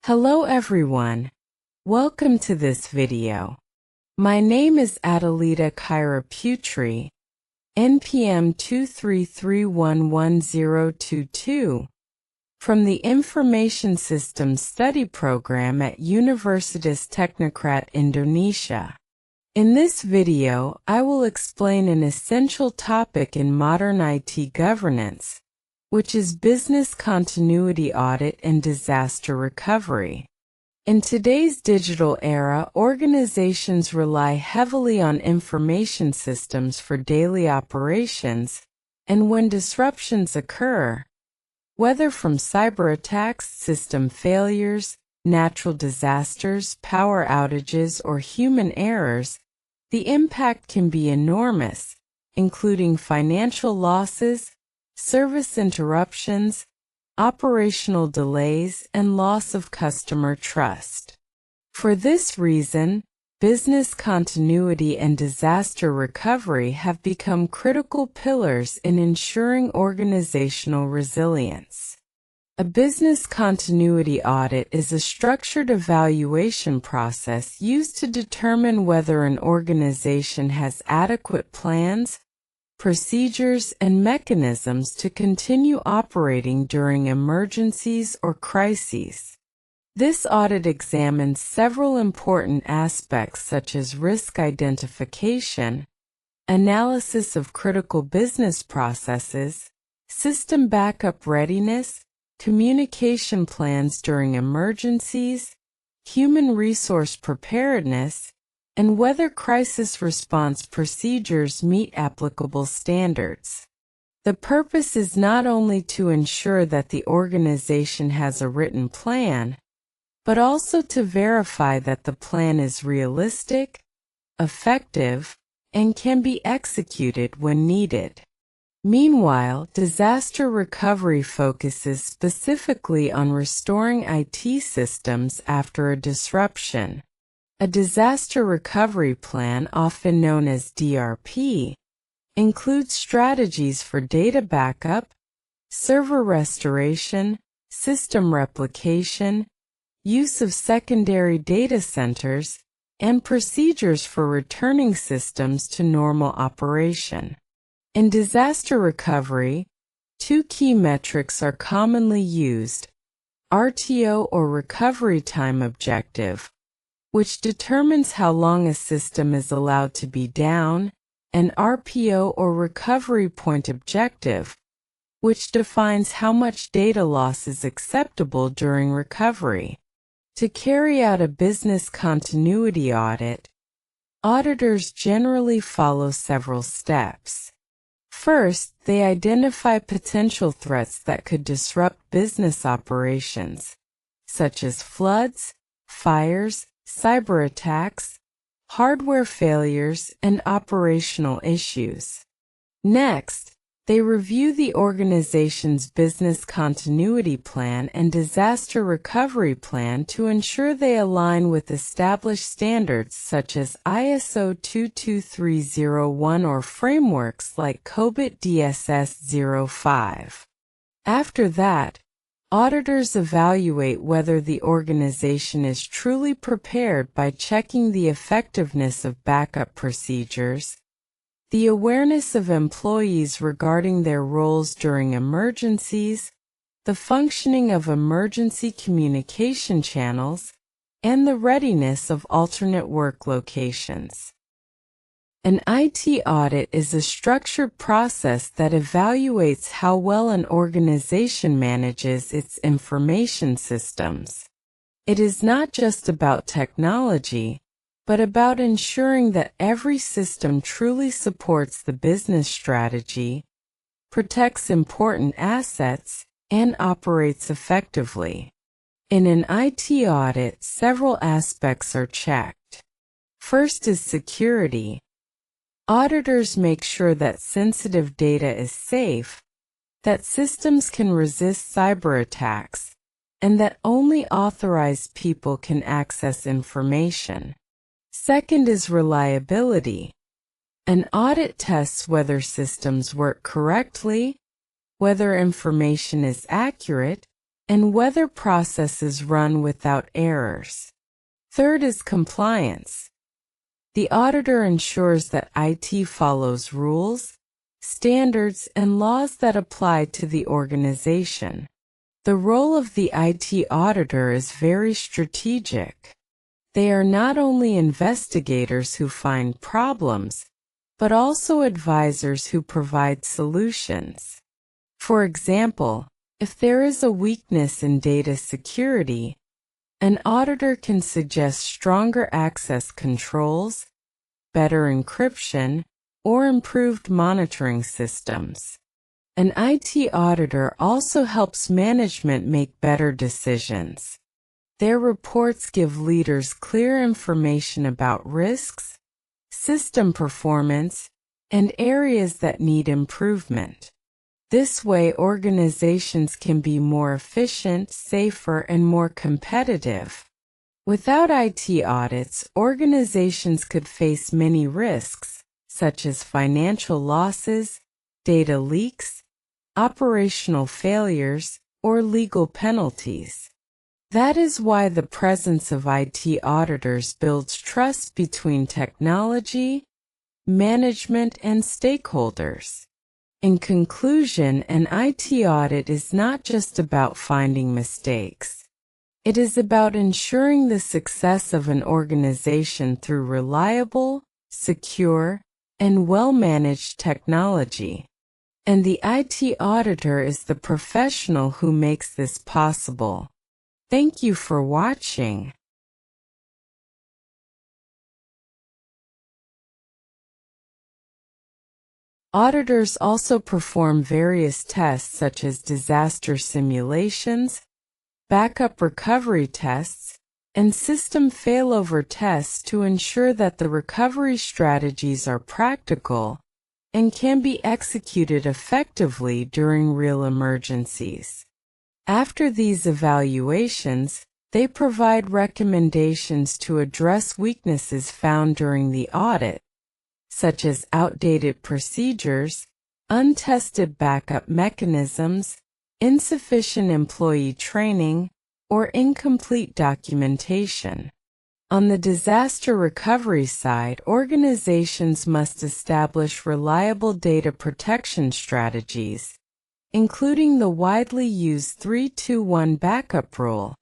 Hello everyone. Welcome to this video. My name is Adelita Kyra Putri, NPM 233111022, from the Information Systems Study Program at Universitas Teknokrat Indonesia. In this video, I will explain an essential topic in modern IT governance, which is business continuity audit and disaster recovery. In today's digital era, organizations rely heavily on information systems for daily operations, and when disruptions occur, whether from cyber attacks, system failures, natural disasters, power outages, or human errors, the impact can be enormous, including financial losses, service interruptions, operational delays, and loss of customer trust. For this reason, business continuity and disaster recovery have become critical pillars in ensuring organizational resilience. A business continuity audit is a structured evaluation process used to determine whether an organization has adequate plans, procedures, and mechanisms to continue operating during emergencies or crises. This audit examines several important aspects such as risk identification, analysis of critical business processes, system backup readiness, communication plans during emergencies, human resource preparedness, and whether crisis response procedures meet applicable standards. The purpose is not only to ensure that the organization has a written plan, but also to verify that the plan is realistic, effective, and can be executed when needed. Meanwhile, disaster recovery focuses specifically on restoring IT systems after a disruption. A disaster recovery plan, often known as DRP, includes strategies for data backup, server restoration, system replication, use of secondary data centers, and procedures for returning systems to normal operation. In disaster recovery, two key metrics are commonly used: RTO, or recovery time objective, which determines how long a system is allowed to be down, and RPO, or recovery point objective, which defines how much data loss is acceptable during recovery. To carry out a business continuity audit, auditors generally follow several steps. First, they identify potential threats that could disrupt business operations, such as floods, fires, cyber attacks, hardware failures, and operational issues. Next, they review the organization's business continuity plan and disaster recovery plan to ensure they align with established standards such as ISO 22301 or frameworks like COBIT DSS 05. After that, auditors evaluate whether the organization is truly prepared by checking the effectiveness of backup procedures, the awareness of employees regarding their roles during emergencies, the functioning of emergency communication channels, and the readiness of alternate work locations. An IT audit is a structured process that evaluates how well an organization manages its information systems. It is not just about technology, but about ensuring that every system truly supports the business strategy, protects important assets, and operates effectively. In an IT audit, several aspects are checked. First is security. Auditors make sure that sensitive data is safe, that systems can resist cyber attacks, and that only authorized people can access information. Second is reliability. An audit tests whether systems work correctly, whether information is accurate, and whether processes run without errors. Third is compliance. The auditor ensures that IT follows rules, standards, and laws that apply to the organization. The role of the IT auditor is very strategic. They are not only investigators who find problems, but also advisors who provide solutions. For example, if there is a weakness in data security, an auditor can suggest stronger access controls, better encryption, or improved monitoring systems. An IT auditor also helps management make better decisions. Their reports give leaders clear information about risks, system performance, and areas that need improvement. This way, organizations can be more efficient, safer, and more competitive. Without IT audits, organizations could face many risks, such as financial losses, data leaks, operational failures, or legal penalties. That is why the presence of IT auditors builds trust between technology, management, and stakeholders. In conclusion, an IT audit is not just about finding mistakes. It is about ensuring the success of an organization through reliable, secure, and well-managed technology. And the IT auditor is the professional who makes this possible. Thank you for watching. Auditors also perform various tests such as disaster simulations, backup recovery tests, and system failover tests to ensure that the recovery strategies are practical and can be executed effectively during real emergencies. After these evaluations, they provide recommendations to address weaknesses found during the audit, such as outdated procedures, untested backup mechanisms, insufficient employee training, or incomplete documentation. On the disaster recovery side, organizations must establish reliable data protection strategies, including the widely used 3-2-1 backup rule,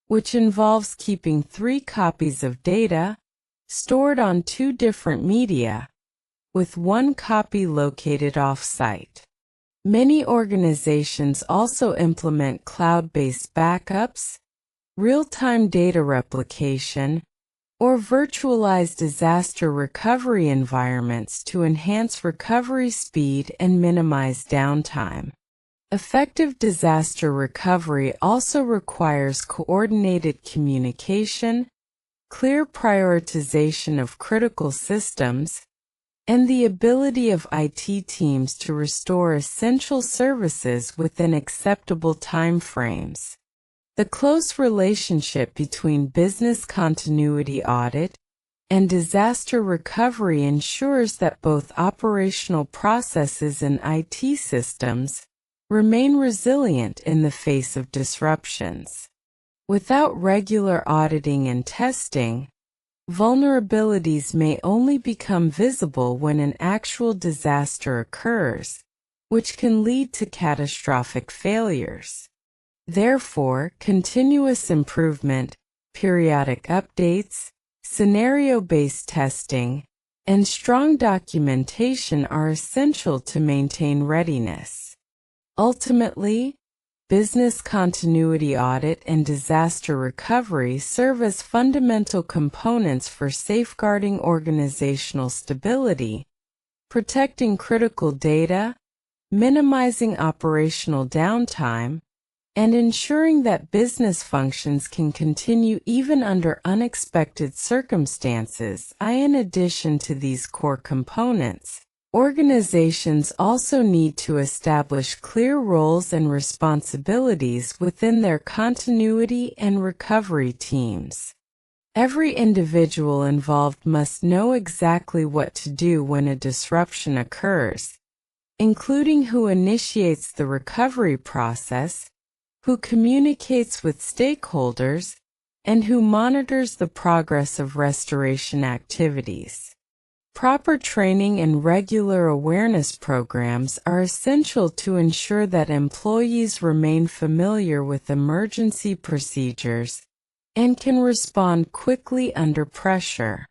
which involves keeping 3 copies of data stored on 2 different media, with 1 copy located off-site. Many organizations also implement cloud-based backups, real-time data replication, or virtualized disaster recovery environments to enhance recovery speed and minimize downtime. Effective disaster recovery also requires coordinated communication, clear prioritization of critical systems, and the ability of IT teams to restore essential services within acceptable timeframes. The close relationship between business continuity audit and disaster recovery ensures that both operational processes and IT systems remain resilient in the face of disruptions. Without regular auditing and testing, vulnerabilities may only become visible when an actual disaster occurs, which can lead to catastrophic failures. Therefore, continuous improvement, periodic updates, scenario-based testing, and strong documentation are essential to maintain readiness. Ultimately, business continuity audit and disaster recovery serve as fundamental components for safeguarding organizational stability, protecting critical data, minimizing operational downtime, and ensuring that business functions can continue even under unexpected circumstances. In addition to these core components, organizations also need to establish clear roles and responsibilities within their continuity and recovery teams. Every individual involved must know exactly what to do when a disruption occurs, including who initiates the recovery process, who communicates with stakeholders, and who monitors the progress of restoration activities. Proper training and regular awareness programs are essential to ensure that employees remain familiar with emergency procedures and can respond quickly under pressure.